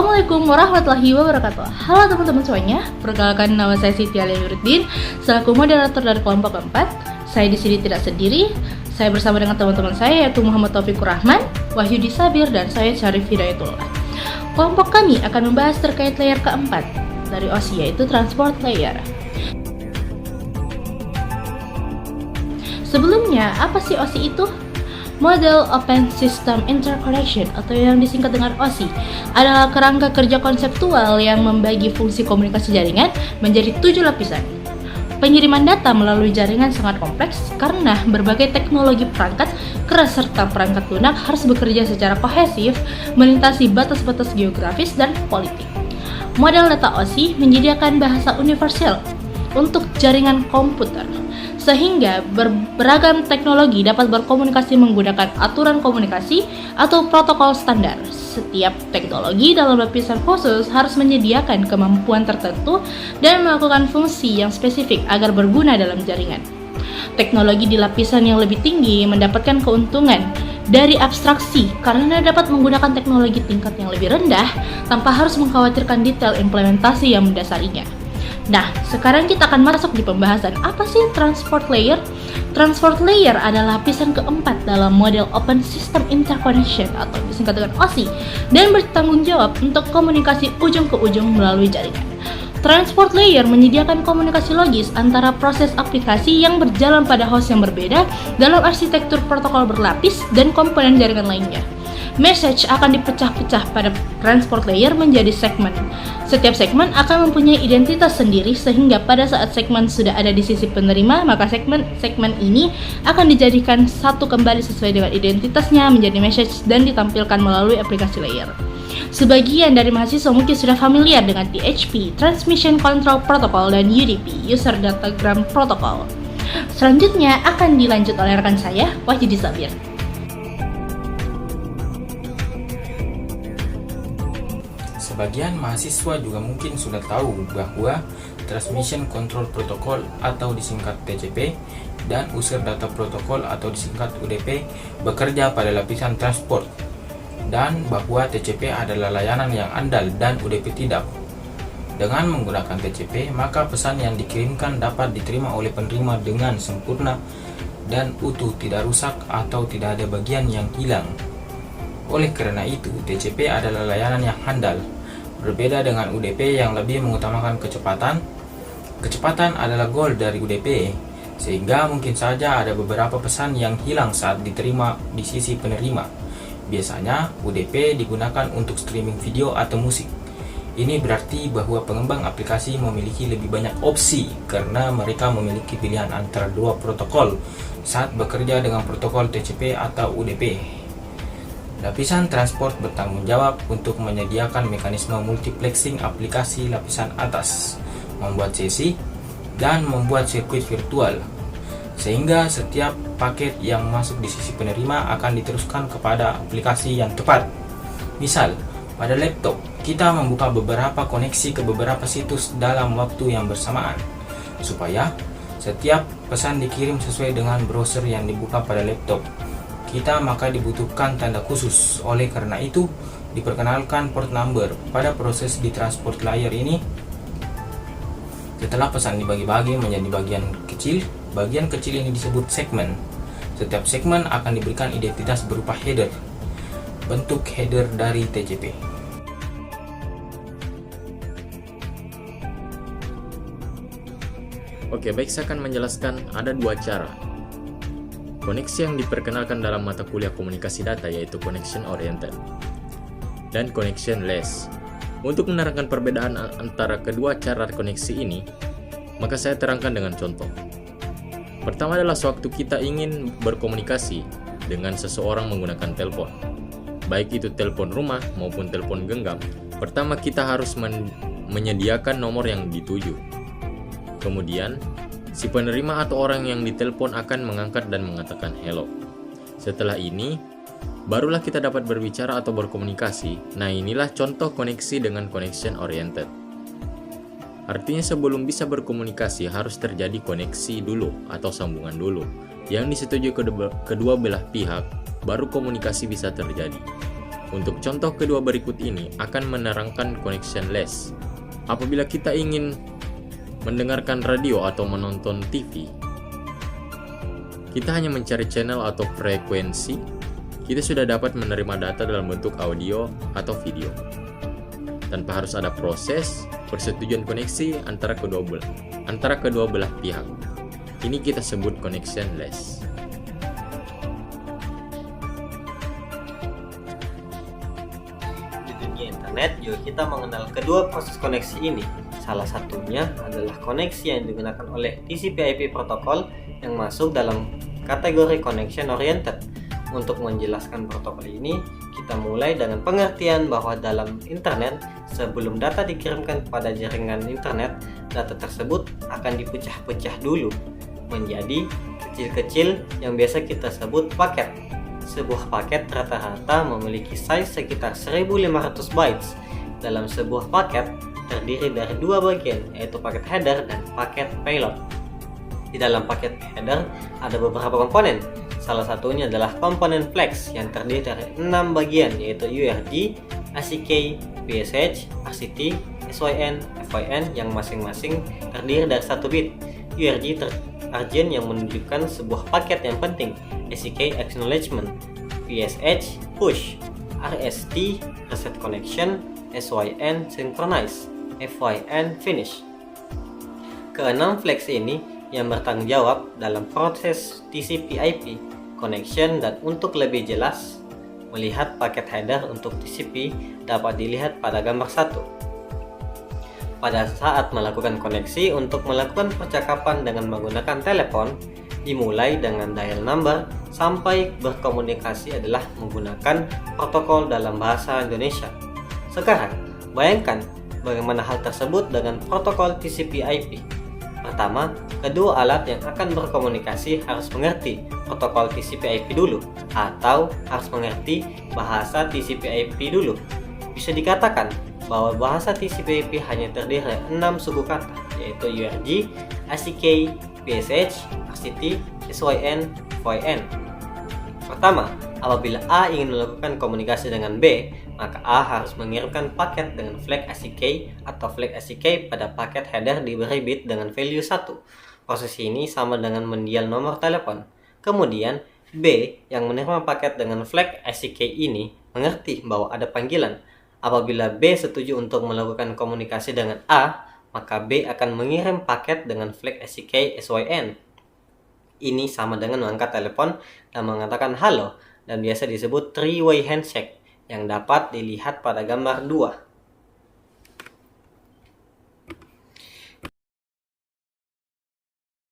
Assalamualaikum warahmatullahi wabarakatuh. Halo teman-teman semuanya, perkenalkan nama saya Siti Alia Nuruddin selaku moderator dari kelompok 4. Saya di sini tidak sendiri, saya bersama dengan teman-teman saya yaitu Muhammad Taufikur Rahman, Wahyudi Sabir, dan saya Syarif Hidayatullah. Kelompok kami akan membahas terkait layer keempat dari OSI yaitu Transport Layer. Sebelumnya, apa sih OSI itu? Model Open System Interconnection atau yang disingkat dengan OSI adalah kerangka kerja konseptual yang membagi fungsi komunikasi jaringan menjadi 7 lapisan. Pengiriman data melalui jaringan sangat kompleks karena berbagai teknologi perangkat keras serta perangkat lunak harus bekerja secara kohesif melintasi batas-batas geografis dan politik. Model data OSI menyediakan bahasa universal untuk jaringan komputer, sehingga beragam teknologi dapat berkomunikasi menggunakan aturan komunikasi atau protokol standar. Setiap teknologi dalam lapisan khusus harus menyediakan kemampuan tertentu dan melakukan fungsi yang spesifik agar berguna dalam jaringan. Teknologi di lapisan yang lebih tinggi mendapatkan keuntungan dari abstraksi karena dapat menggunakan teknologi tingkat yang lebih rendah tanpa harus mengkhawatirkan detail implementasi yang mendasarinya. Nah, sekarang kita akan masuk di pembahasan apa sih Transport Layer. Transport Layer adalah lapisan keempat dalam model Open System Interconnection atau disingkat dengan OSI dan bertanggung jawab untuk komunikasi ujung ke ujung melalui jaringan. Transport Layer menyediakan komunikasi logis antara proses aplikasi yang berjalan pada host yang berbeda dalam arsitektur protokol berlapis dan komponen jaringan lainnya. Message akan dipecah-pecah pada transport layer menjadi segmen. Setiap segmen akan mempunyai identitas sendiri sehingga pada saat segmen sudah ada di sisi penerima, maka segmen ini akan dijadikan satu kembali sesuai dengan identitasnya menjadi message dan ditampilkan melalui aplikasi layer. Sebagian dari mahasiswa mungkin sudah familiar dengan THP, Transmission Control Protocol, dan UDP, User Datagram Protocol. Selanjutnya akan dilanjut oleh rekan saya, Wahyudi Sabir. Sebagian mahasiswa juga mungkin sudah tahu bahwa Transmission Control Protocol atau disingkat TCP dan User Data Protocol atau disingkat UDP bekerja pada lapisan transport, dan bahwa TCP adalah layanan yang andal dan UDP tidak. Dengan menggunakan TCP, maka pesan yang dikirimkan dapat diterima oleh penerima dengan sempurna dan utuh, tidak rusak atau tidak ada bagian yang hilang. Oleh karena itu, TCP adalah layanan yang handal. Berbeda dengan UDP yang lebih mengutamakan kecepatan. Kecepatan adalah goal dari UDP, sehingga mungkin saja ada beberapa pesan yang hilang saat diterima di sisi penerima. Biasanya UDP digunakan untuk streaming video atau musik. Ini berarti bahwa pengembang aplikasi memiliki lebih banyak opsi karena mereka memiliki pilihan antara dua protokol saat bekerja dengan protokol TCP atau UDP. Lapisan transport bertanggung jawab untuk menyediakan mekanisme multiplexing aplikasi lapisan atas, membuat sesi, dan membuat sirkuit virtual, sehingga setiap paket yang masuk di sisi penerima akan diteruskan kepada aplikasi yang tepat. Misal, pada laptop, kita membuka beberapa koneksi ke beberapa situs dalam waktu yang bersamaan, supaya setiap pesan dikirim sesuai dengan browser yang dibuka pada laptop kita, maka dibutuhkan tanda khusus. Oleh karena itu, diperkenalkan port number pada proses di transport layer ini. Setelah pesan dibagi-bagi menjadi bagian kecil ini disebut segmen. Setiap segmen akan diberikan identitas berupa header, bentuk header dari TCP. Oke, baik, saya akan menjelaskan ada dua cara koneksi yang diperkenalkan dalam mata kuliah komunikasi data, yaitu connection oriented dan connection less. Untuk menerangkan perbedaan antara kedua cara koneksi ini, maka saya terangkan dengan contoh. Pertama adalah sewaktu kita ingin berkomunikasi dengan seseorang menggunakan telepon, baik itu telepon rumah maupun telepon genggam. Pertama kita harus menyediakan nomor yang dituju. Kemudian si penerima atau orang yang ditelepon akan mengangkat dan mengatakan hello. Setelah ini, barulah kita dapat berbicara atau berkomunikasi. Nah, inilah contoh koneksi dengan connection oriented. Artinya sebelum bisa berkomunikasi harus terjadi koneksi dulu atau sambungan dulu yang disetujui kedua belah pihak, baru komunikasi bisa terjadi. Untuk contoh kedua berikut ini akan menerangkan connectionless. Apabila kita ingin mendengarkan radio atau menonton TV, kita hanya mencari channel atau frekuensi, kita sudah dapat menerima data dalam bentuk audio atau video, tanpa harus ada proses persetujuan koneksi antara kedua belah pihak. Ini kita sebut connectionless. Di dunia internet juga kita mengenal kedua proses koneksi ini. Salah satunya adalah koneksi yang digunakan oleh TCP/IP protokol yang masuk dalam kategori connection oriented. Untuk menjelaskan protokol ini, kita mulai dengan pengertian bahwa dalam internet, sebelum data dikirimkan kepada jaringan internet, data tersebut akan dipecah-pecah dulu menjadi kecil-kecil yang biasa kita sebut paket. Sebuah paket rata-rata memiliki size sekitar 1500 bytes. Dalam sebuah paket terdiri dari dua bagian, yaitu paket header dan paket payload. Di dalam paket header ada beberapa komponen. Salah satunya adalah komponen flex yang terdiri dari 6 bagian, yaitu URG, ACK, PSH, RCT, SYN, FYN yang masing-masing terdiri dari 1 bit. URG urgent yang menunjukkan sebuah paket yang penting, ACK acknowledgement, PSH push, RST reset connection, SYN synchronize, FYN finish. Keenam flex ini yang bertanggung jawab dalam proses TCP/IP connection, dan untuk lebih jelas melihat paket header untuk TCP dapat dilihat pada gambar 1. Pada saat melakukan koneksi untuk melakukan percakapan dengan menggunakan telepon, dimulai dengan dial number sampai berkomunikasi adalah menggunakan protokol dalam bahasa Indonesia. Sekarang, bayangkan bagaimana hal tersebut dengan protokol TCP/IP. Pertama, kedua alat yang akan berkomunikasi harus mengerti protokol TCP/IP dulu, atau harus mengerti bahasa TCP/IP dulu. Bisa dikatakan bahwa bahasa TCP/IP hanya terdiri dari 6 suku kata, yaitu URG, ACK, PSH, RCT, SYN, FYN. Pertama, apabila A ingin melakukan komunikasi dengan B, maka A harus mengirimkan paket dengan flag ACK atau flag ACK pada paket header diberi bit dengan value 1. Proses ini sama dengan mendial nomor telepon. Kemudian, B yang menerima paket dengan flag ACK ini mengerti bahwa ada panggilan. Apabila B setuju untuk melakukan komunikasi dengan A, maka B akan mengirim paket dengan flag ACK SYN. Ini sama dengan mengangkat telepon dan mengatakan halo, dan biasa disebut three-way handshake yang dapat dilihat pada gambar 2.